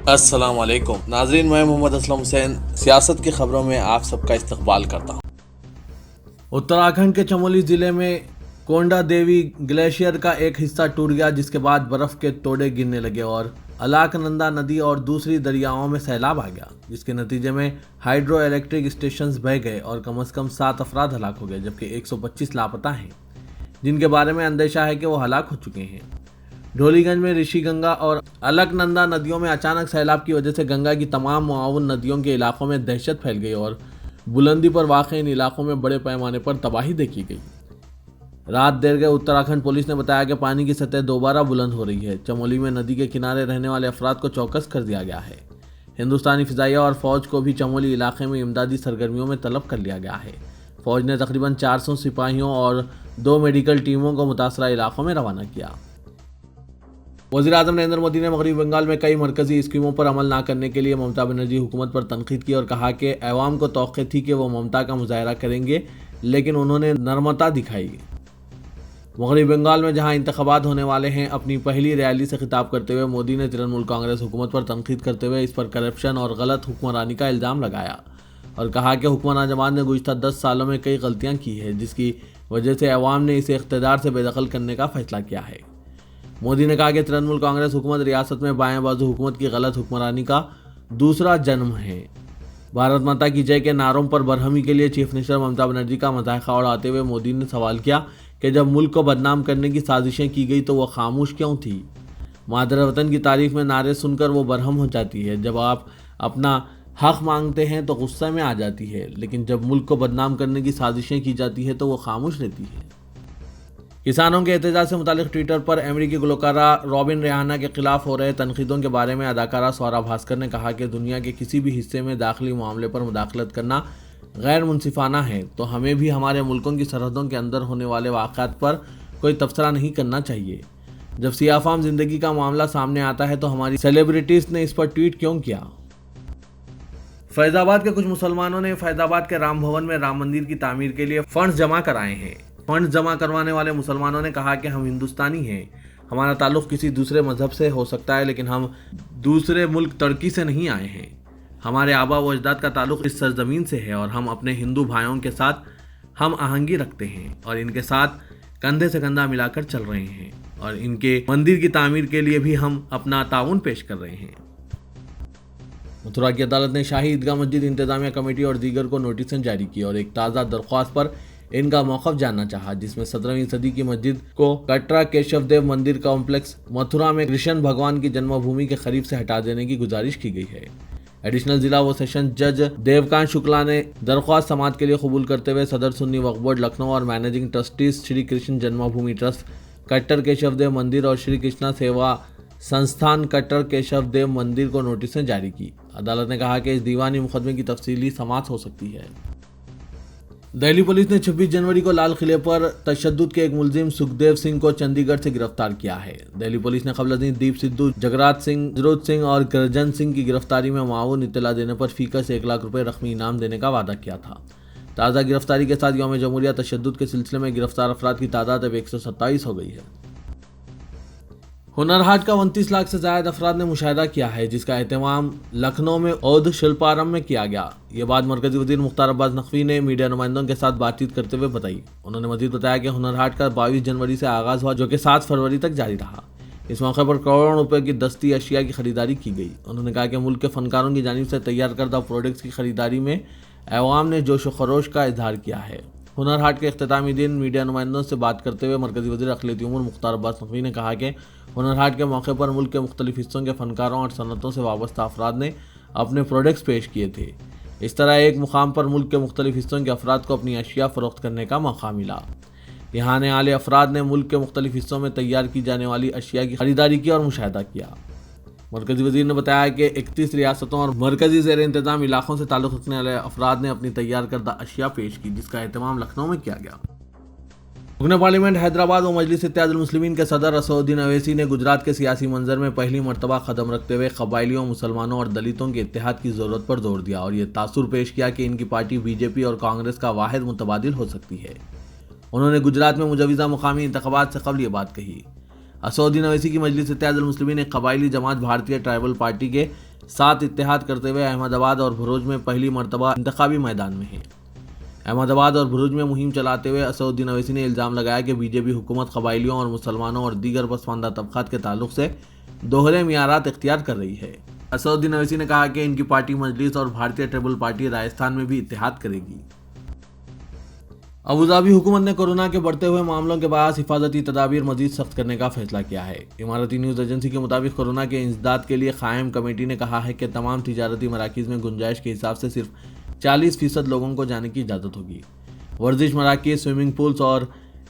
السلام علیکم ناظرین، میں محمد اسلم حسین سیاست کی خبروں میں آپ سب کا استقبال کرتا ہوں۔ اتراکھنڈ کے چمولی ضلع میں کونڈا دیوی گلیشیئر کا ایک حصہ ٹوٹ گیا، جس کے بعد برف کے توڑے گرنے لگے اور الاکنندا ندی اور دوسری دریاؤں میں سیلاب آ گیا، جس کے نتیجے میں ہائیڈرو الیکٹرک اسٹیشنز بہہ گئے اور کم از کم 7 افراد ہلاک ہو گئے، جبکہ 125 لاپتہ ہیں، جن کے بارے میں اندیشہ ہے کہ وہ ہلاک ہو چکے ہیں۔ ڈھولی گنج میں رشی گنگا اور الکنندا ندیوں میں اچانک سیلاب کی وجہ سے گنگا کی تمام معاون ندیوں کے علاقوں میں دہشت پھیل گئی اور بلندی پر واقع ان علاقوں میں بڑے پیمانے پر تباہی دیکھی گئی۔ رات دیر گئے اتراکھنڈ پولیس نے بتایا کہ پانی کی سطح دوبارہ بلند ہو رہی ہے۔ چمولی میں ندی کے کنارے رہنے والے افراد کو چوکس کر دیا گیا ہے۔ ہندوستانی فضائیہ اور فوج کو بھی چمولی علاقے میں امدادی سرگرمیوں میں طلب کر لیا گیا ہے۔ فوج نے تقریباً 400 سپاہیوں اور 2 میڈیکل ٹیموں کو متاثرہ علاقوں میں روانہ کیا۔ وزیر اعظم نریندر مودی نے مغربی بنگال میں کئی مرکزی اسکیموں پر عمل نہ کرنے کے لیے ممتا بنرجی حکومت پر تنقید کی اور کہا کہ عوام کو توقع تھی کہ وہ ممتا کا مظاہرہ کریں گے، لیکن انہوں نے نرمتا دکھائی۔ مغربی بنگال میں جہاں انتخابات ہونے والے ہیں، اپنی پہلی ریلی سے خطاب کرتے ہوئے مودی نے ترنمول کانگریس حکومت پر تنقید کرتے ہوئے اس پر کرپشن اور غلط حکمرانی کا الزام لگایا اور کہا کہ حکمران جماعت نے گزشتہ 10 سالوں میں کئی غلطیاں کی ہیں، جس کی وجہ سے عوام نے اسے اقتدار سے بے دخل کرنے کا فیصلہ کیا ہے۔ مودی نے کہا کہ ترنمول کانگریس حکومت ریاست میں بائیں بازو حکومت کی غلط حکمرانی کا دوسرا جنم ہے۔ بھارت ماتا کی جے کے نعروں پر برہمی کے لیے چیف منسٹر ممتا بنرجی کا مذاق اڑاتے ہوئے مودی نے سوال کیا کہ جب ملک کو بدنام کرنے کی سازشیں کی گئی تو وہ خاموش کیوں تھی؟ مادر وطن کی تعریف میں نعرے سن کر وہ برہم ہو جاتی ہے، جب آپ اپنا حق مانگتے ہیں تو غصے میں آ جاتی ہے، لیکن جب ملک کو بدنام کرنے کی سازشیں کی جاتی ہے تو وہ خاموش رہتی ہے۔ کسانوں کے احتجاج سے متعلق ٹویٹر پر امریکی گلوکارہ رابن ریحانہ کے خلاف ہو رہے تنقیدوں کے بارے میں اداکارہ سورا بھاسکر نے کہا کہ دنیا کے کسی بھی حصے میں داخلی معاملے پر مداخلت کرنا غیر منصفانہ ہے، تو ہمیں بھی ہمارے ملکوں کی سرحدوں کے اندر ہونے والے واقعات پر کوئی تبصرہ نہیں کرنا چاہیے۔ جب سیاہ فام زندگی کا معاملہ سامنے آتا ہے تو ہماری سیلیبریٹیز نے اس پر ٹویٹ کیوں کیا؟ فیض آباد کے کچھ مسلمانوں نے فیض آباد کے رام بھون میں رام مندر کی تعمیر کے لیے فنڈز جمع کرائے ہیں۔ فنڈز جمع کروانے والے مسلمانوں نے کہا کہ ہم ہندوستانی ہیں، ہمارا تعلق کسی دوسرے مذہب سے ہو سکتا ہے، لیکن ہم دوسرے ملک ترکی سے نہیں آئے ہیں۔ ہمارے آبا و اجداد کا تعلق اس سرزمین سے ہے اور ہم اپنے ہندو بھائیوں کے ساتھ ہم آہنگی رکھتے ہیں اور ان کے ساتھ کندھے سے کندھا ملا کر چل رہے ہیں اور ان کے مندر کی تعمیر کے لیے بھی ہم اپنا تعاون پیش کر رہے ہیں۔ متھرا کی عدالت نے شاہی عیدگاہ مسجد انتظامیہ کمیٹی اور دیگر کو نوٹسیں جاری کی اور ایک تازہ درخواست پر ان کا موقف جاننا چاہا، جس میں 17ویں صدی کی مسجد کو کٹرا کیشو دیو مندر کمپلیکس متھرا میں کرشن بھگوان کی جنم بھومی کے قریب سے ہٹا دینے کی گزارش کی گئی ہے۔ ایڈیشنل ضلع و سیشن جج دیوکانت شکلا نے درخواست سماعت کے لیے قبول کرتے ہوئے صدر سنی وقف بورڈ لکھنؤ اور مینیجنگ ٹرسٹیز شری کرشن جنم بھومی ٹرسٹ کٹر کیشو دیو مندر اور شری کرشنا سیوا سنستھان کٹر کیشو دیو مندر کو نوٹسیں جاری کی۔ عدالت نے کہا کہ اس دیوانی مقدمے کی تفصیلی سماعت ہو سکتی ہے۔ دہلی پولیس نے 26 جنوری کو لال قلعے پر تشدد کے ایک ملزم سکھدیو سنگھ کو چنڈی گڑھ سے گرفتار کیا ہے۔ دہلی پولیس نے قبل ازیں دیپ سدھو، جگرات سنگھ، جروت سنگھ اور گرجن سنگھ کی گرفتاری میں معاون اطلاع دینے پر فی کس 1 لاکھ روپے رقمی انعام دینے کا وعدہ کیا تھا۔ تازہ گرفتاری کے ساتھ یوم جمہوریہ تشدد کے سلسلے میں گرفتار افراد کی تعداد اب 127 ہو گئی ہے۔ ہنر ہاٹ کا 29 لاکھ سے زائد افراد نے مشاہدہ کیا ہے، جس کا اہتمام لکھنؤ میں اودھ شلپارم میں کیا گیا۔ یہ بات مرکزی وزیر مختار عباس نقوی نے میڈیا نمائندوں کے ساتھ بات چیت کرتے ہوئے بتائی۔ انہوں نے مزید بتایا کہ ہنر ہاٹ کا 22 جنوری سے آغاز ہوا، جو کہ 7 فروری تک جاری رہا۔ اس موقع پر کروڑوں روپے کی دستی اشیاء کی خریداری کی گئی۔ انہوں نے کہا کہ ملک کے فنکاروں کی جانب سے تیار کردہ پروڈکٹس کی خریداری میں عوام نے جوش و خروش کا اظہار کیا ہے۔ ہنر ہاٹ کے اختتامی دن میڈیا نمائندوں سے بات کرتے ہوئے مرکزی وزیر اقلیتی امور مختار عباس نقوی نے کہا کہ ہنر ہاٹ کے موقع پر ملک کے مختلف حصوں کے فنکاروں اور صنعتوں سے وابستہ افراد نے اپنے پروڈکٹس پیش کیے تھے۔ اس طرح ایک مقام پر ملک کے مختلف حصوں کے افراد کو اپنی اشیاء فروخت کرنے کا موقع ملا۔ یہاں آنے والے افراد نے ملک کے مختلف حصوں میں تیار کی جانے والی اشیاء کی خریداری کی اور مشاہدہ کیا۔ مرکزی وزیر نے بتایا کہ 31 ریاستوں اور مرکزی زیر انتظام علاقوں سے تعلق رکھنے والے افراد نے اپنی تیار کردہ اشیاء پیش کی، جس کا اہتمام لکھنؤ میں کیا گیا۔ رکن پارلیمنٹ حیدرآباد و مجلس اتحاد المسلمین کے صدر اسد الدین اویسی نے گجرات کے سیاسی منظر میں پہلی مرتبہ قدم رکھتے ہوئے قبائلیوں، مسلمانوں اور دلتوں کے اتحاد کی ضرورت پر زور دیا اور یہ تاثر پیش کیا کہ ان کی پارٹی بی جے پی اور کانگریس کا واحد متبادل ہو سکتی ہے۔ انہوں نے گجرات میں مجوزہ مقامی انتخابات سے قبل یہ بات کہی۔ اسدالدین اویسی کی مجلس اتحاد المسلمین ایک قبائلی جماعت بھارتیہ ٹرائبل پارٹی کے ساتھ اتحاد کرتے ہوئے احمد آباد اور بھروچ میں پہلی مرتبہ انتخابی میدان میں ہے۔ احمد آباد اور بھروچ میں مہم چلاتے ہوئے اسدالدین اویسی نے الزام لگایا کہ بی جے پی حکومت قبائلیوں اور مسلمانوں اور دیگر پسماندہ طبقات کے تعلق سے دوہرے معیارات اختیار کر رہی ہے۔ اسدالدین اویسی نے کہا کہ ان کی پارٹی مجلس اور بھارتیہ ٹرائبل پارٹی راجستھان میں بھی اتحاد کرے گی۔ ابوظہبی حکومت نے کورونا کے بڑھتے ہوئے معاملوں کے باعث حفاظتی تدابیر مزید سخت کرنے کا فیصلہ کیا ہے۔ اماراتی نیوز ایجنسی کے مطابق کورونا کے انسداد کے لیے قائم کمیٹی نے کہا ہے کہ تمام تجارتی مراکز میں گنجائش کے حساب سے صرف 40% لوگوں کو جانے کی اجازت ہوگی۔ ورزش مراکز، سوئمنگ پولز اور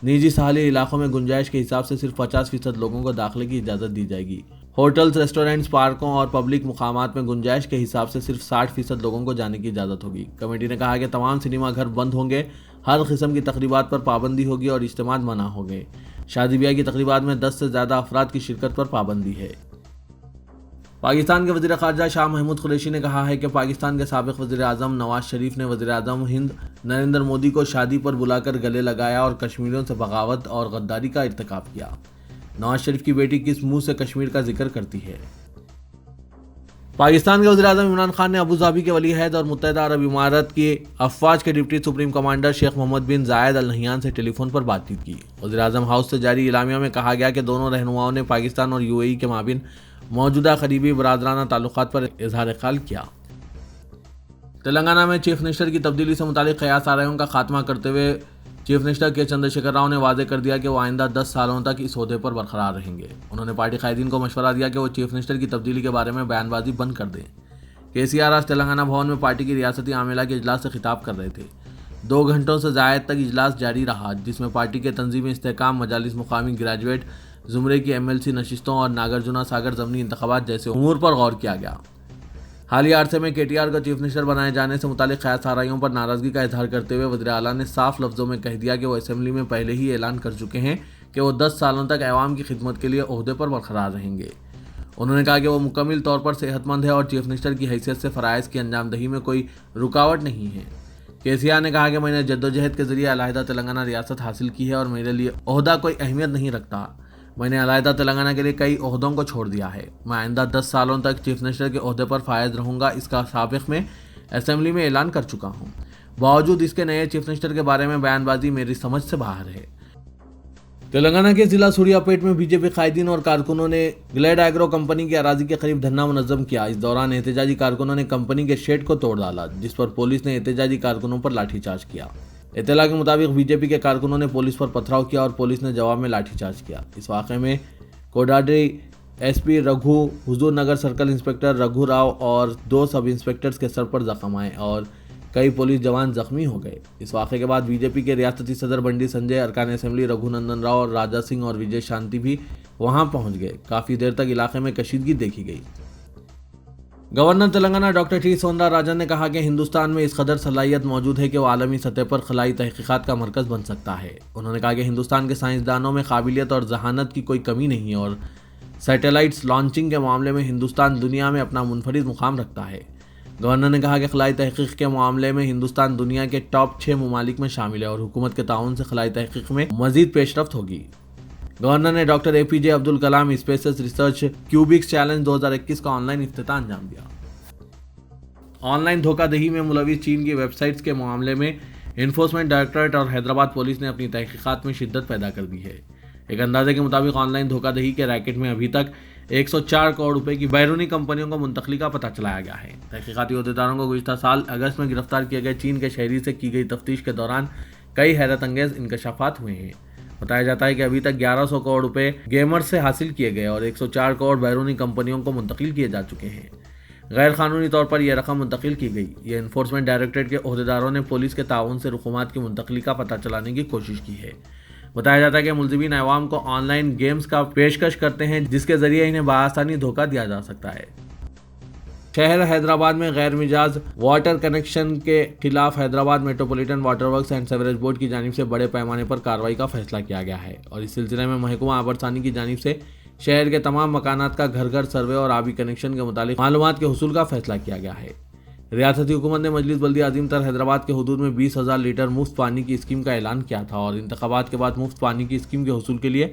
نجی ساحلی علاقوں میں گنجائش کے حساب سے صرف 50% لوگوں کو داخلے کی اجازت دی جائے گی۔ ہوٹلز، ریسٹورنٹس، پارکوں اور پبلک مقامات میں گنجائش کے حساب سے صرف 60% لوگوں کو جانے کی اجازت ہوگی۔ کمیٹی نے کہا کہ تمام سنیما گھر بند ہوں گے، ہر قسم کی تقریبات پر پابندی ہوگی اور اجتماعات منع ہوں گے۔ شادی بیاہ کی تقریبات میں 10 سے زیادہ افراد کی شرکت پر پابندی ہے۔ پاکستان کے وزیر خارجہ شاہ محمود قریشی نے کہا ہے کہ پاکستان کے سابق وزیر اعظم نواز شریف نے وزیر اعظم ہند نریندر مودی کو شادی پر بلا کر گلے لگایا اور کشمیریوں سے بغاوت اور غداری کا ارتکاب کیا۔ نواز شریف کی بیٹی کس منہ سے کشمیر کا ذکر کرتی ہے؟ پاکستان کے وزیر اعظم عمران خان نے ابوظہبی کے ولی عہد اور متحدہ عرب امارات کی افواج کے ڈپٹی سپریم کمانڈر شیخ محمد بن زاید ال نہیان سے ٹیلی فون پر بات چیت کی۔ وزیر اعظم ہاؤس سے جاری اعلامیہ میں کہا گیا کہ دونوں رہنماؤں نے پاکستان اور یو اے ای کے مابین موجودہ قریبی برادرانہ تعلقات پر اظہار خیال کیا۔ تلنگانہ میں چیف منسٹر کی تبدیلی سے متعلق قیاس آرائیوں کا خاتمہ کرتے ہوئے چیف منسٹر کے چندر شیکھر راؤ نے واضح کر دیا کہ وہ آئندہ 10 سالوں تک اس عہدے پر برقرار رہیں گے۔ انہوں نے پارٹی قائدین کو مشورہ دیا کہ وہ چیف منسٹر کی تبدیلی کے بارے میں بیان بازی بند کر دیں۔ KCR آج تلنگانہ بھون میں پارٹی کی ریاستی عاملہ کے اجلاس سے خطاب کر رہے تھے۔ 2 گھنٹوں سے زائد تک اجلاس جاری رہا، جس میں پارٹی کے تنظیمی استحکام، مجالس مقامی گریجویٹ زمرے کی MLC نشستوں اور ناگرجنا ساگر ضمنی انتخابات جیسے امور پر غور کیا گیا۔ حالیہ عرصے میں KTR کو چیف منسٹر بنائے جانے سے متعلق قیاس آرائیوں پر ناراضگی کا اظہار کرتے ہوئے وزیر اعلیٰ نے صاف لفظوں میں کہہ دیا کہ وہ اسمبلی میں پہلے ہی اعلان کر چکے ہیں کہ وہ 10 سالوں تک عوام کی خدمت کے لیے عہدے پر برقرار رہیں گے۔ انہوں نے کہا کہ وہ مکمل طور پر صحت مند ہے اور چیف منسٹر کی حیثیت سے فرائض کی انجام دہی میں کوئی رکاوٹ نہیں ہے۔ KCR نے کہا کہ میں نے جدوجہد کے ذریعے علیحدہ تلنگانہ ریاست حاصل کی ہے اور میرے لیے عہدہ کوئی اہمیت نہیں رکھتا۔ میں نے علیحدہ تلنگانہ کے لیے کئی عہدوں کو چھوڑ دیا ہے۔ میں آئندہ 10 سالوں تک چیف منسٹر کے عہدے پر فائز رہوں گا، اس کا سابق میں اسمبلی میں اعلان کر چکا ہوں۔ باوجود اس کے نئے چیف منسٹر کے بارے میں بیان بازی میری سمجھ سے باہر ہے۔ تلنگانہ کے ضلع سوریا پیٹ میں BJP قائدین اور کارکنوں نے گلیڈ ایگرو کمپنی کے اراضی کے قریب دھرنا منظم کیا۔ اس دوران احتجاجی کارکنوں نے کمپنی کے شیڈ کو توڑ ڈالا، جس پر پولیس نے احتجاجی کارکنوں پر لاٹھی چارج کیا۔ اطلاع کے مطابق BJP کے کارکنوں نے پولیس پر پتھراؤ کیا اور پولیس نے جواب میں لاٹھی چارج کیا۔ اس واقعے میں کوڈاڈی SP رگھو، حضور نگر سرکل انسپکٹر رگھو راؤ اور 2 سب انسپکٹرز کے سر پر زخم آئے اور کئی پولیس جوان زخمی ہو گئے۔ اس واقعے کے بعد BJP کے ریاستی صدر بنڈی سنجے، ارکان اسمبلی رگھو نندن راؤ اور راجا سنگھ اور وجے شانتی بھی وہاں پہنچ گئے۔ کافی دیر تک علاقے میں کشیدگی دیکھی گئی۔ Governor Telangana doctor T. Soundara Rajan نے کہا کہ ہندوستان میں اس قدر صلاحیت موجود ہے کہ وہ عالمی سطح پر خلائی تحقیقات کا مرکز بن سکتا ہے۔ انہوں نے کہا کہ ہندوستان کے سائنسدانوں میں قابلیت اور ذہانت کی کوئی کمی نہیں اور سیٹلائٹس لانچنگ کے معاملے میں ہندوستان دنیا میں اپنا منفرد مقام رکھتا ہے۔ گورنر نے کہا کہ خلائی تحقیق کے معاملے میں ہندوستان دنیا کے ٹاپ 6 ممالک میں شامل ہے اور حکومت کے تعاون سے خلائی تحقیق میں مزید پیش رفت ہوگی۔ گورنر نے doctor APJ Abdul Kalam space research کیوبکس challenge 2021 کا آن لائن افتتاح انجام دیا۔ آن لائن دھوکہ دہی میں ملوث چین کی ویب سائٹس کے معاملے میں انفورسمنٹ ڈائریکٹوریٹ اور حیدرآباد پولیس نے اپنی تحقیقات میں شدت پیدا کر دی ہے۔ ایک اندازے کے مطابق آن لائن دھوکہ دہی کے ریکٹ میں ابھی تک 104 کروڑ روپے کی بیرونی کمپنیوں کو منتقلی کا پتہ چلایا گیا ہے۔ تحقیقاتی عہدیداروں کو گزشتہ سال اگست میں گرفتار کیے گئے چین کے شہری سے کی گئی تفتیش کے دوران کئی حیرت انگیز انکشافات ہوئے ہیں۔ بتایا جاتا ہے کہ ابھی تک 1100 کروڑ روپے گیمرز سے حاصل کیے گئے اور 104 کروڑ بیرونی کمپنیوں کو منتقل کیے جا چکے ہیں۔ غیر قانونی طور پر یہ رقم منتقل کی گئی۔ یہ انفورسمنٹ ڈائریکٹوریٹ کے عہدیداروں نے پولیس کے تعاون سے رقومات کی منتقلی کا پتہ چلانے کی کوشش کی ہے۔ بتایا جاتا ہے کہ ملزمین عوام کو آن لائن گیمز کا پیشکش کرتے ہیں جس کے ذریعے انہیں بآسانی دھوکہ دیا جا سکتا ہے۔ شہر حیدرآباد میں غیر مجاز واٹر کنیکشن کے خلاف Hyderabad metropolitan water works and sewerage board کی جانب سے بڑے پیمانے پر کارروائی کا فیصلہ کیا گیا ہے اور اس سلسلے میں محکمہ آبرسانی کی جانب سے شہر کے تمام مکانات کا گھر گھر سروے اور آبی کنیکشن کے متعلق معلومات کے حصول کا فیصلہ کیا گیا ہے۔ ریاستی حکومت نے مجلس بلدیہ عظیم تر حیدرآباد کے حدود میں 20,000 لیٹر مفت پانی کی اسکیم کا اعلان کیا تھا اور انتخابات کے بعد مفت پانی کی اسکیم کے حصول کے لیے